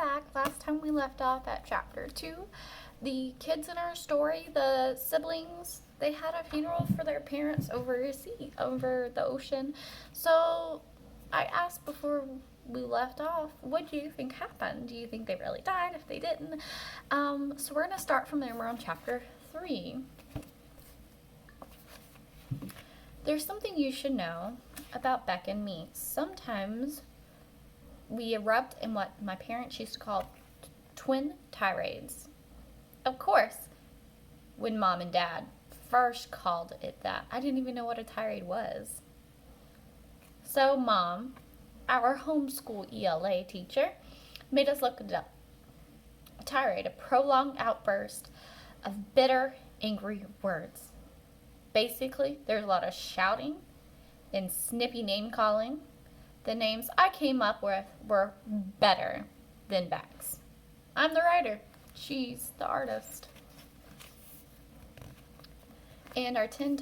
back. Last time we left off at chapter 2. The kids in our story, the siblings, they had a funeral for their parents over the ocean. So I asked before we left off, what do you think happened? Do you think they really died? If they didn't, so we're gonna start from there. We're on chapter 3. There's something you should know about Beck and me. Sometimes we erupt in what my parents used to call twin tirades. Of course, when Mom and Dad first called it that, I didn't even know what a tirade was. So Mom, our homeschool ELA teacher, made us look it up. A tirade, a prolonged outburst of bitter, angry words. Basically, there's a lot of shouting and snippy name calling. The names I came up with were better than Beck's. I'm the writer. She's the artist. And our twin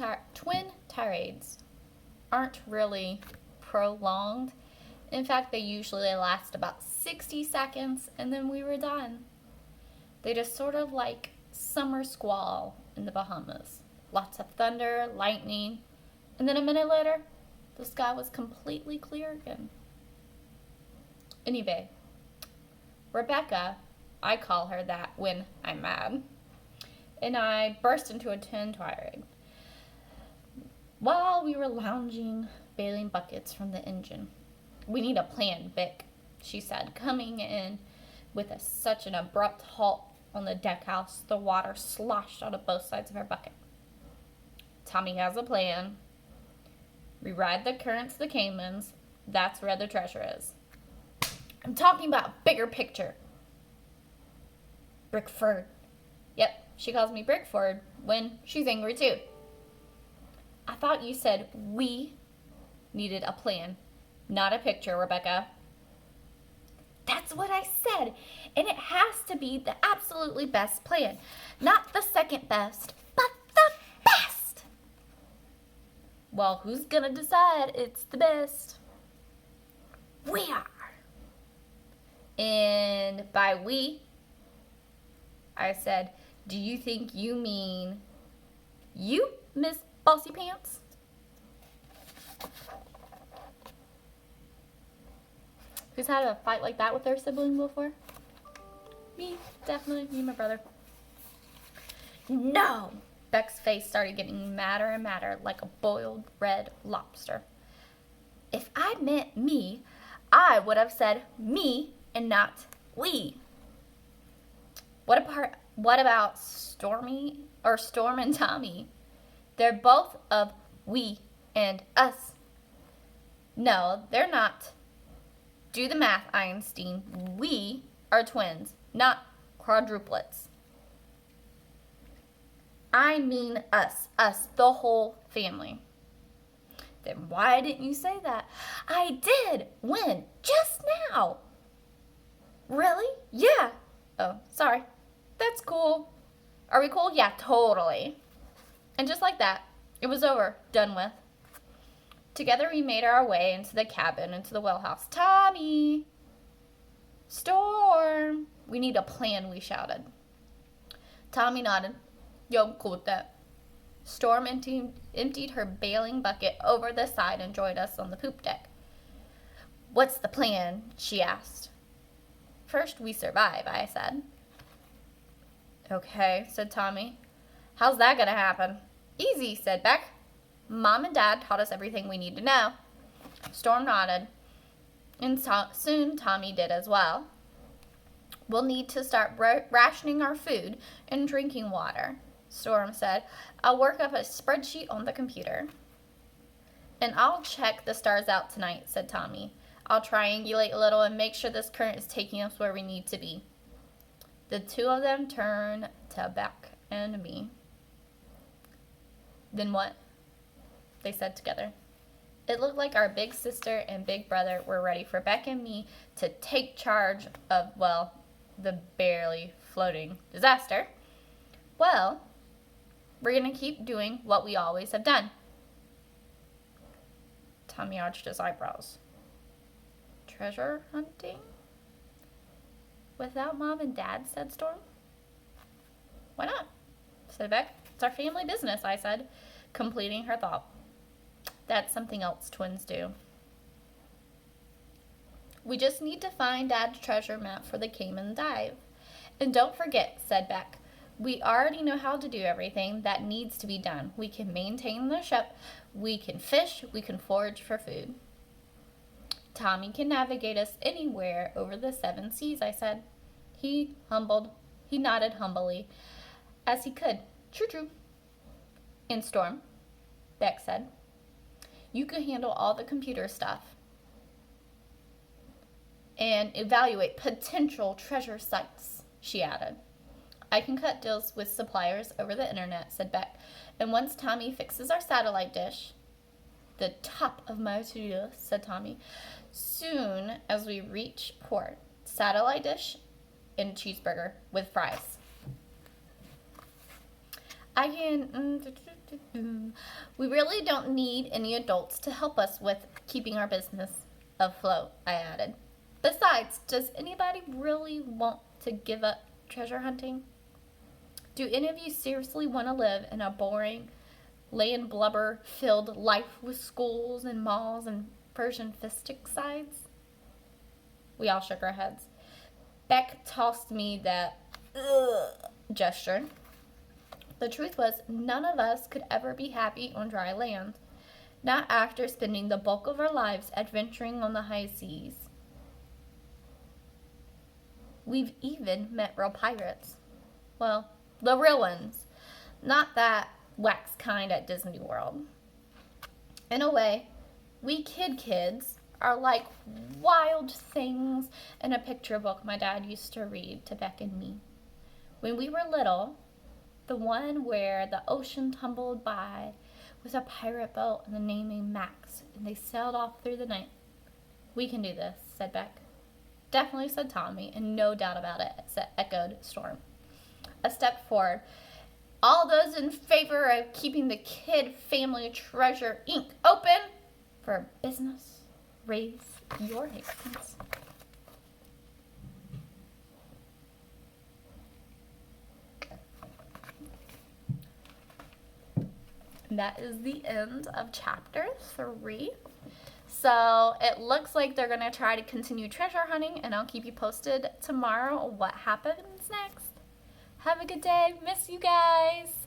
tirades aren't really prolonged. In fact, they usually last about 60 seconds and then we were done. They just sort of like summer squall in the Bahamas. Lots of thunder, lightning, and then a minute later, the sky was completely clear again. Anyway, Rebecca, I call her that when I'm mad, and I burst into a twin tirade. While we were lounging, bailing buckets from the engine. We need a plan, Vic, she said, coming in with such an abrupt halt on the deck house, the water sloshed out of both sides of her bucket. Tommy has a plan. We ride the currents of the Caymans. That's where the treasure is. I'm talking about bigger picture. Brickford. Yep, she calls me Brickford when she's angry too. I thought you said we needed a plan, not a picture, Rebecca. That's what I said, and it has to be the absolutely best plan. Not the second best, but the best. Well, who's gonna decide it's the best? We are. And by we, I said, do you think you mean you, Miss Bossy Pants? Who's had a fight like that with their sibling before? Me, definitely. Me and my brother. No! Beck's face started getting madder and madder, like a boiled red lobster. If I meant me, I would have said me and not we. What about Storm and Tommy? They're both of we and us. No, they're not. Do the math, Einstein. We are twins, not quadruplets. I mean us, the whole family. Then why didn't you say that? I did. When? Just now. Really? Yeah. Oh, sorry. That's cool. Are we cool? Yeah, totally. And just like that, it was over. Done with. Together we made our way into the cabin, into the well house. Tommy! Storm! We need a plan, we shouted. Tommy nodded. Yo, I'm cool with that. Storm emptied her bailing bucket over the side and joined us on the poop deck. What's the plan? She asked. First we survive, I said. Okay, said Tommy. How's that gonna happen? Easy, said Beck. Mom and Dad taught us everything we need to know. Storm nodded, and soon Tommy did as well. We'll need to start rationing our food and drinking water, Storm said. I'll work up a spreadsheet on the computer. And I'll check the stars out tonight, said Tommy. I'll triangulate a little and make sure this current is taking us where we need to be. The two of them turned to Beck and me. Then what? They said together. It looked like our big sister and big brother were ready for Beck and me to take charge of, well, the barely floating disaster. Well, we're going to keep doing what we always have done. Tommy arched his eyebrows. Treasure hunting? without Mom and Dad, said Storm. Why not? Said Beck. It's our family business, I said, completing her thought. That's something else twins do. We just need to find Dad's treasure map for the Cayman Dive. And don't forget, said Beck, we already know how to do everything that needs to be done. We can maintain the ship, we can fish, we can forage for food. Tommy can navigate us anywhere over the 7 seas, I said. He nodded humbly, as he could. True. And Storm, Beck said, you can handle all the computer stuff and evaluate potential treasure sites, she added. I can cut deals with suppliers over the internet, said Beck. And once Tommy fixes our satellite dish, the top of my to-do list, said Tommy. Soon as we reach port, satellite dish and cheeseburger with fries. We really don't need any adults to help us with keeping our business afloat, I added. Besides, does anybody really want to give up treasure hunting? Do any of you seriously want to live in a boring, land blubber-filled life with schools and malls and Persian fistic sides? We all shook our heads. Beck tossed me that gesture. The truth was, none of us could ever be happy on dry land, not after spending the bulk of our lives adventuring on the high seas. We've even met real pirates. Well, the real ones, not that wax kind at Disney World. In a way, we kids are like wild things in a picture book my dad used to read to Beck and me. When we were little, the one where the ocean tumbled by with a pirate boat and the naming Max, and they sailed off through the night. We can do this, said Beck. Definitely, said Tommy, and no doubt about it, echoed Storm. A step forward. All those in favor of keeping the Kid Family Treasure Inc. open for business, raise your hands. That is the end of chapter 3. So it looks like they're going to try to continue treasure hunting, and I'll keep you posted tomorrow on what happens next. Have a good day. Miss you guys.